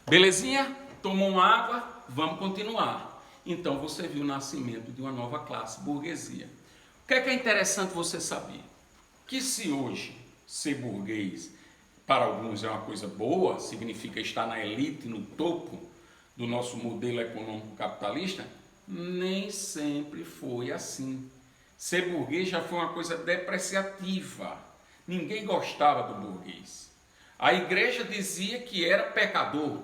Belezinha? Tomou uma água? Vamos continuar. Então você viu o nascimento de uma nova classe, burguesia. O que é interessante você saber? Que se hoje ser burguês para alguns é uma coisa boa, significa estar na elite, no topo do nosso modelo econômico capitalista, nem sempre foi assim. Ser burguês já foi uma coisa depreciativa. Ninguém gostava do burguês. A igreja dizia que era pecador,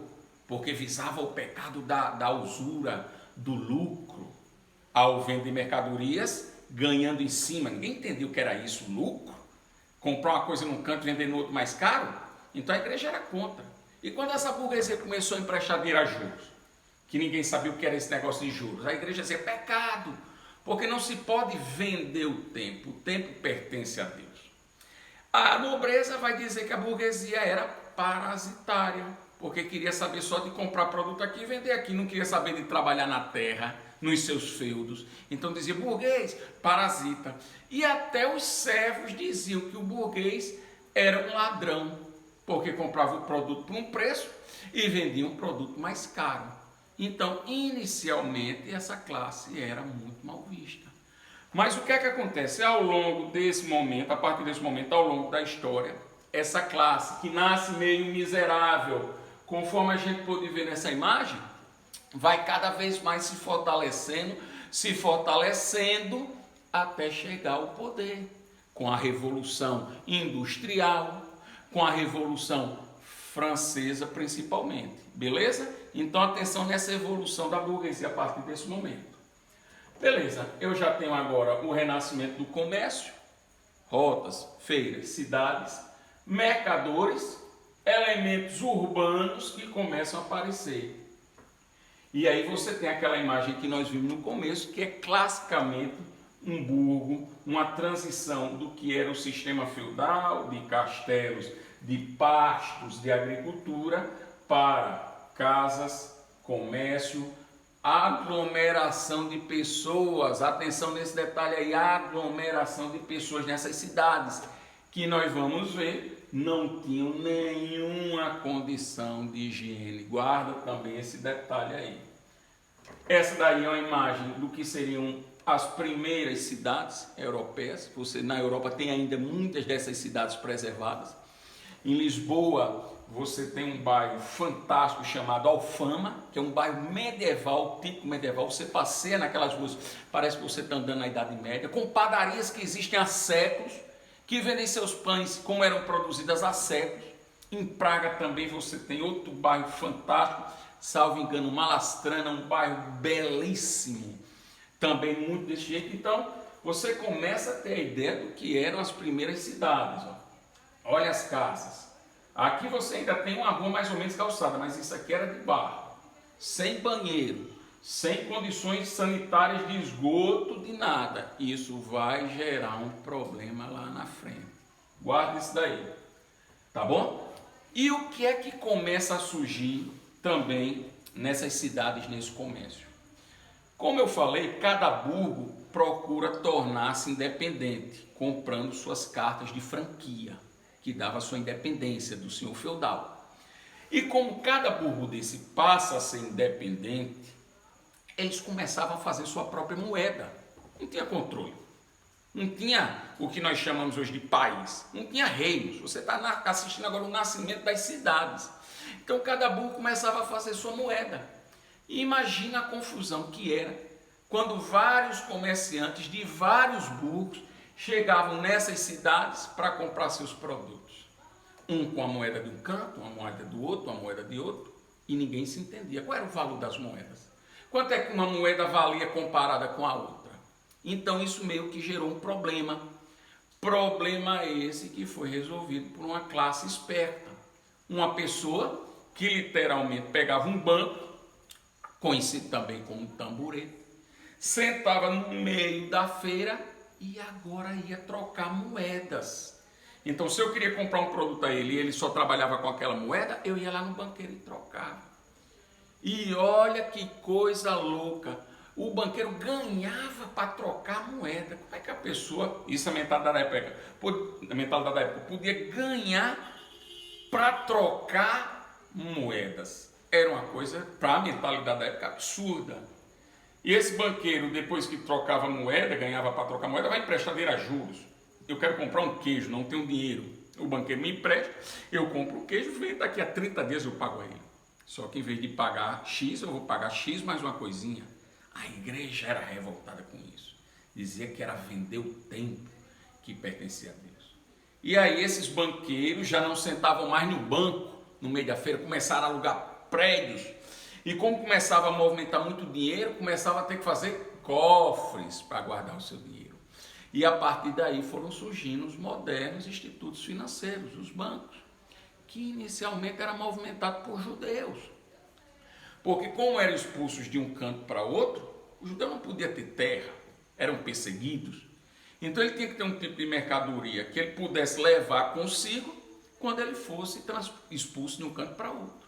porque visava o pecado da usura, do lucro, ao vender mercadorias, ganhando em cima. Ninguém entendeu o que era isso, lucro. Comprar uma coisa num canto e vender no outro mais caro. Então a igreja era contra. E quando essa burguesia começou a emprestar dinheiro a juros, que ninguém sabia o que era esse negócio de juros, a igreja dizia pecado, porque não se pode vender o tempo pertence a Deus. A nobreza vai dizer que a burguesia era parasitária, porque queria saber só de comprar produto aqui e vender aqui, não queria saber de trabalhar na terra, nos seus feudos. Então dizia burguês, parasita. E até os servos diziam que o burguês era um ladrão, porque comprava o produto por um preço e vendia um produto mais caro. Então, inicialmente, essa classe era muito mal vista. Mas o que é que acontece? Ao longo desse momento, a partir desse momento, ao longo da história, essa classe que nasce meio miserável, conforme a gente pôde ver nessa imagem, vai cada vez mais se fortalecendo até chegar ao poder. Com a Revolução Industrial, com a Revolução Francesa principalmente. Beleza? Então atenção nessa evolução da burguesia a partir desse momento. Beleza, eu já tenho agora o renascimento do comércio, rotas, feiras, cidades, mercadores, elementos urbanos que começam a aparecer. E aí você tem aquela imagem que nós vimos no começo, que é classicamente um burgo, uma transição do que era o sistema feudal, de castelos, de pastos, de agricultura, para casas, comércio, aglomeração de pessoas. Atenção nesse detalhe aí, aglomeração de pessoas nessas cidades, que nós vamos ver, não tinham nenhuma condição de higiene. Guarda também esse detalhe aí. Essa daí é uma imagem do que seriam as primeiras cidades europeias. Você, na Europa tem ainda muitas dessas cidades preservadas. Em Lisboa, você tem um bairro fantástico chamado Alfama, que é um bairro medieval, típico medieval. Você passeia naquelas ruas, parece que você está andando na Idade Média, com padarias que existem há séculos, que vendem seus pães como eram produzidas há séculos. Em Praga também você tem outro bairro fantástico, salvo engano, Malastrana, um bairro belíssimo, também muito desse jeito. Então, você começa a ter a ideia do que eram as primeiras cidades. Olha as casas. Aqui você ainda tem uma rua mais ou menos calçada, mas isso aqui era de barro, sem banheiro, sem condições sanitárias de esgoto, de nada. Isso vai gerar um problema lá na frente. Guarda isso daí, tá bom? E o que é que começa a surgir também nessas cidades, nesse comércio? Como eu falei, cada burgo procura tornar-se independente, comprando suas cartas de franquia, que dava sua independência do senhor feudal. E como cada burgo desse passa a ser independente, eles começavam a fazer sua própria moeda. Não tinha controle. Não tinha o que nós chamamos hoje de país. Não tinha reinos. Você está assistindo agora o nascimento das cidades. Então cada burgo começava a fazer sua moeda. E imagina a confusão que era quando vários comerciantes de vários burgos chegavam nessas cidades para comprar seus produtos. Um com a moeda de um canto, uma moeda do outro, uma moeda de outro, e ninguém se entendia. Qual era o valor das moedas? Quanto é que uma moeda valia comparada com a outra? Então isso meio que gerou um problema. Problema esse que foi resolvido por uma classe esperta. Uma pessoa que literalmente pegava um banco, conhecido também como tamborete, sentava no meio da feira e agora ia trocar moedas. Então, se eu queria comprar um produto a ele e ele só trabalhava com aquela moeda, eu ia lá no banqueiro e trocava. E olha que coisa louca, o banqueiro ganhava para trocar a moeda. Como é que a pessoa, isso é a mentalidade da época, podia ganhar para trocar moedas? era uma coisa, para a mentalidade da época, absurda. E esse banqueiro, depois que trocava moeda, ganhava para trocar moeda, vai emprestadeira a juros. Eu quero comprar um queijo, não tenho dinheiro. O banqueiro me empresta, eu compro o queijo, vem daqui a 30 dias eu pago a ele. Só que em vez de pagar X, eu vou pagar X mais uma coisinha. A igreja era revoltada com isso. Dizia que era vender o tempo que pertencia a Deus. E aí esses banqueiros já não sentavam mais no banco, no meio da feira, começaram a alugar prédios. E como começava a movimentar muito dinheiro, começava a ter que fazer cofres para guardar o seu dinheiro. E a partir daí foram surgindo os modernos institutos financeiros, os bancos, que inicialmente era movimentado por judeus. Porque como eram expulsos de um canto para outro, o judeu não podia ter terra, eram perseguidos. Então ele tinha que ter um tipo de mercadoria que ele pudesse levar consigo quando ele fosse expulso de um canto para outro.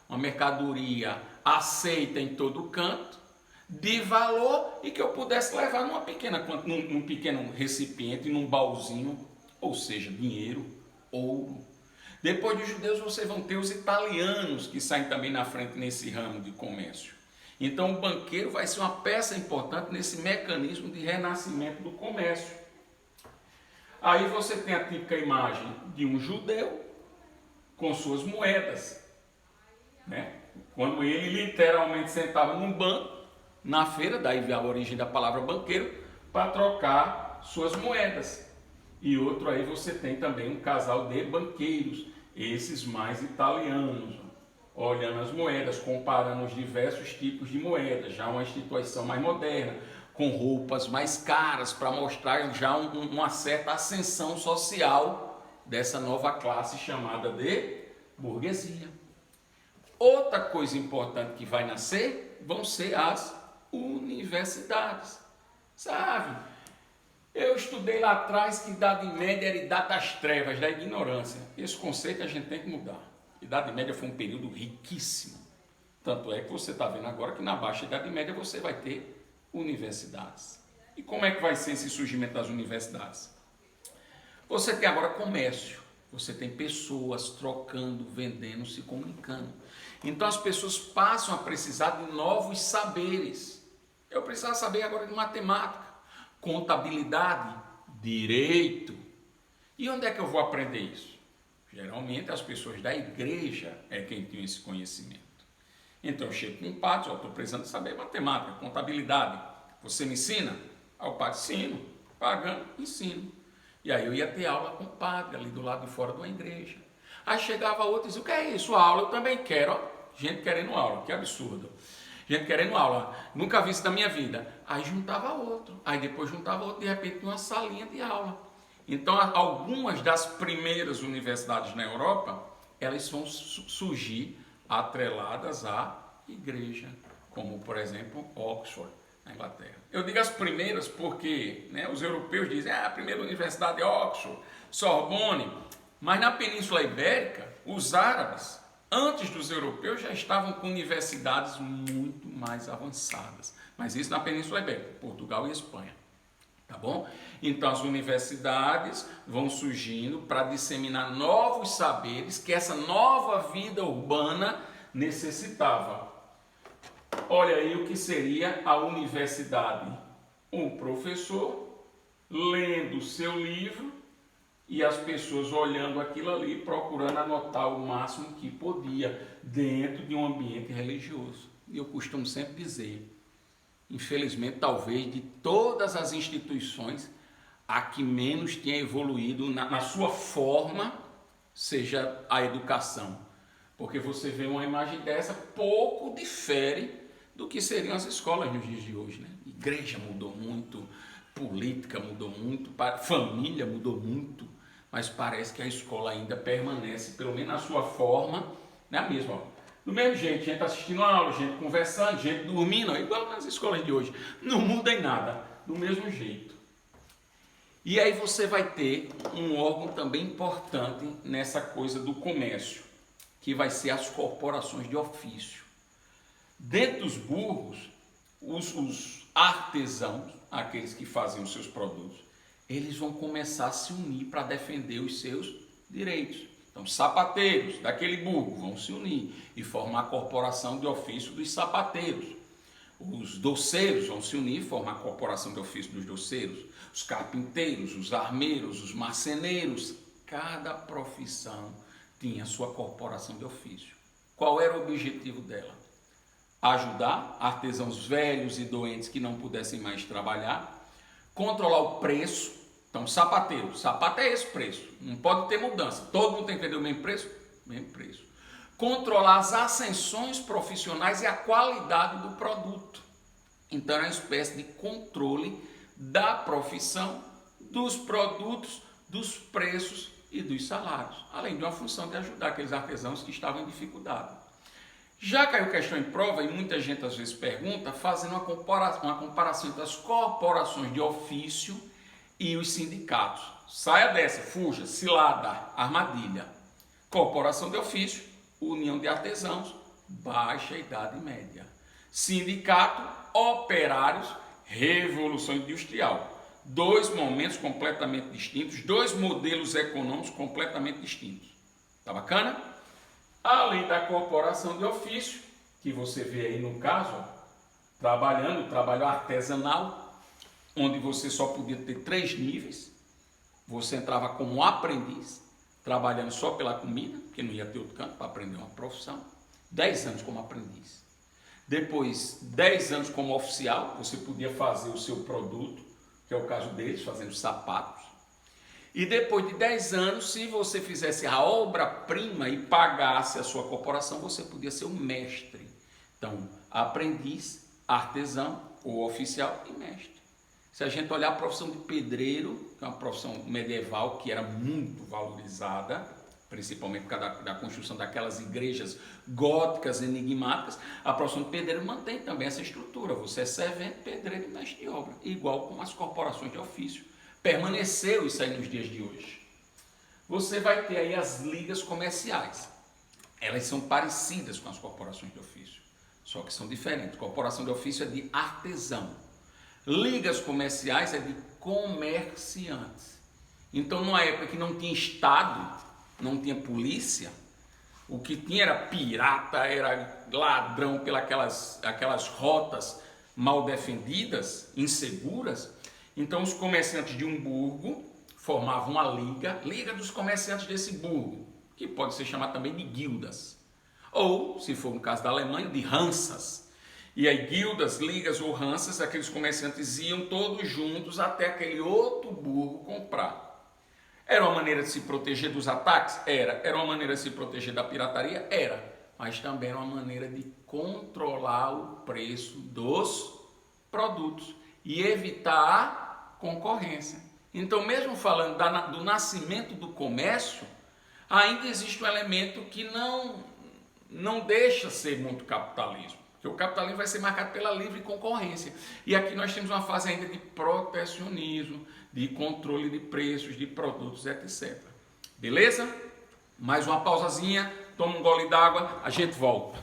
Uma mercadoria aceita em todo canto, de valor, e que eu pudesse levar num pequeno recipiente, num baúzinho, ou seja, dinheiro, ouro. Depois dos judeus vocês vão ter os italianos que saem também na frente nesse ramo de comércio. Então o banqueiro vai ser uma peça importante nesse mecanismo de renascimento do comércio. Aí você tem a típica imagem de um judeu com suas moedas, né? Quando ele literalmente sentava num banco, na feira, daí veio a origem da palavra banqueiro, para trocar suas moedas. E outro aí você tem também um casal de banqueiros, esses mais italianos, olhando as moedas, comparando os diversos tipos de moedas, já uma instituição mais moderna, com roupas mais caras, para mostrar já uma certa ascensão social dessa nova classe chamada de burguesia. Outra coisa importante que vai nascer vão ser as universidades, sabe? Eu estudei lá atrás que Idade Média era Idade das Trevas, da ignorância. Esse conceito a gente tem que mudar. Idade Média foi um período riquíssimo. Tanto é que você está vendo agora que na Baixa Idade Média você vai ter universidades. E como é que vai ser esse surgimento das universidades? Você tem agora comércio. Você tem pessoas trocando, vendendo, se comunicando. Então as pessoas passam a precisar de novos saberes. Eu precisava saber agora de matemática, contabilidade, direito. E onde é que eu vou aprender isso? Geralmente as pessoas da igreja é quem tem esse conhecimento. Então eu chego com um padre, estou precisando saber matemática, contabilidade. Você me ensina? Aí o padre ensino, pagando, ensino. E aí eu ia ter aula com o padre, ali do lado de fora de uma igreja. Aí chegava outro e dizia, o que é isso? A aula eu também quero. Ó. Gente querendo aula, que absurdo. Gente querendo aula, nunca vi isso na minha vida. Aí juntava outro, aí depois juntava outro, de repente numa salinha de aula. Então algumas das primeiras universidades na Europa, elas vão surgir atreladas à igreja, como por exemplo Oxford, na Inglaterra. Eu digo as primeiras porque os europeus dizem, a primeira universidade é Oxford, Sorbonne, mas na Península Ibérica, os árabes, antes dos europeus, já estavam com universidades muito mais avançadas. Mas isso na Península Ibérica, Portugal e Espanha. Tá bom? Então as universidades vão surgindo para disseminar novos saberes que essa nova vida urbana necessitava. Olha aí o que seria a universidade. Um professor lendo o seu livro e as pessoas olhando aquilo ali, procurando anotar o máximo que podia dentro de um ambiente religioso. E eu costumo sempre dizer, infelizmente, talvez de todas as instituições, a que menos tenha evoluído na sua forma seja a educação. Porque você vê uma imagem dessa, pouco difere do que seriam as escolas nos dias de hoje. Né? Igreja mudou muito, política mudou muito, família mudou muito, mas parece que a escola ainda permanece, pelo menos na sua forma, a mesma. Ó. Do mesmo jeito, gente assistindo a aula, gente conversando, gente dormindo, igual nas escolas de hoje. Não muda em nada, do mesmo jeito. E aí você vai ter um órgão também importante nessa coisa do comércio, que vai ser as corporações de ofício. Dentro dos burgos, os artesãos, aqueles que fazem os seus produtos, eles vão começar a se unir para defender os seus direitos. Então, sapateiros daquele burgo vão se unir e formar a corporação de ofício dos sapateiros. Os doceiros vão se unir e formar a corporação de ofício dos doceiros. Os carpinteiros, os armeiros, os marceneiros. Cada profissão tinha sua corporação de ofício. Qual era o objetivo dela? Ajudar artesãos velhos e doentes que não pudessem mais trabalhar, controlar o preço. Então, sapateiro, sapato é esse preço, não pode ter mudança, todo mundo tem que vender o mesmo preço? Mesmo preço. Controlar as ascensões profissionais e a qualidade do produto. Então, era uma espécie de controle da profissão, dos produtos, dos preços e dos salários, além de uma função de ajudar aqueles artesãos que estavam em dificuldade. Já caiu questão em prova e muita gente às vezes pergunta, fazendo uma comparação entre as corporações de ofício e os sindicatos. Saia dessa, fuja, cilada, armadilha. Corporação de ofício, união de artesãos, baixa idade média. Sindicato, operários, revolução industrial. Dois momentos completamente distintos, dois modelos econômicos completamente distintos. Tá bacana? Além da corporação de ofício, que você vê aí no caso, ó, trabalho artesanal, onde você só podia ter 3 níveis. Você entrava como aprendiz, trabalhando só pela comida, porque não ia ter outro canto para aprender uma profissão. 10 anos como aprendiz. Depois, 10 anos como oficial, você podia fazer o seu produto, que é o caso deles, fazendo sapatos. E depois de 10 anos, se você fizesse a obra-prima e pagasse a sua corporação, você podia ser um mestre. Então, aprendiz, artesão ou oficial e mestre. Se a gente olhar a profissão de pedreiro, que é uma profissão medieval que era muito valorizada, principalmente por causa da construção daquelas igrejas góticas, enigmáticas, a profissão de pedreiro mantém também essa estrutura. Você é servente, pedreiro e mestre de obra, igual com as corporações de ofício. Permaneceu isso aí nos dias de hoje. Você vai ter aí as ligas comerciais. Elas são parecidas com as corporações de ofício, só que são diferentes. Corporação de ofício é de artesão. Ligas comerciais é de comerciantes. Então, numa época que não tinha Estado, não tinha polícia, o que tinha era pirata, era ladrão pelas aquelas rotas mal defendidas, inseguras. Então, os comerciantes de um burgo formavam uma liga dos comerciantes desse burgo, que pode ser chamado também de guildas, ou, se for no caso da Alemanha, de Hansas. E aí, guildas, ligas ou Hansas, aqueles comerciantes iam todos juntos até aquele outro burgo comprar. Era uma maneira de se proteger dos ataques? Era uma maneira de se proteger da pirataria? Era. Mas também era uma maneira de controlar o preço dos produtos e evitar a concorrência. Então, mesmo falando do nascimento do comércio, ainda existe um elemento que não deixa ser muito capitalismo. Porque o capitalismo vai ser marcado pela livre concorrência. E aqui nós temos uma fase ainda de protecionismo, de controle de preços, de produtos, etc. Beleza? Mais uma pausazinha, toma um gole d'água, a gente volta.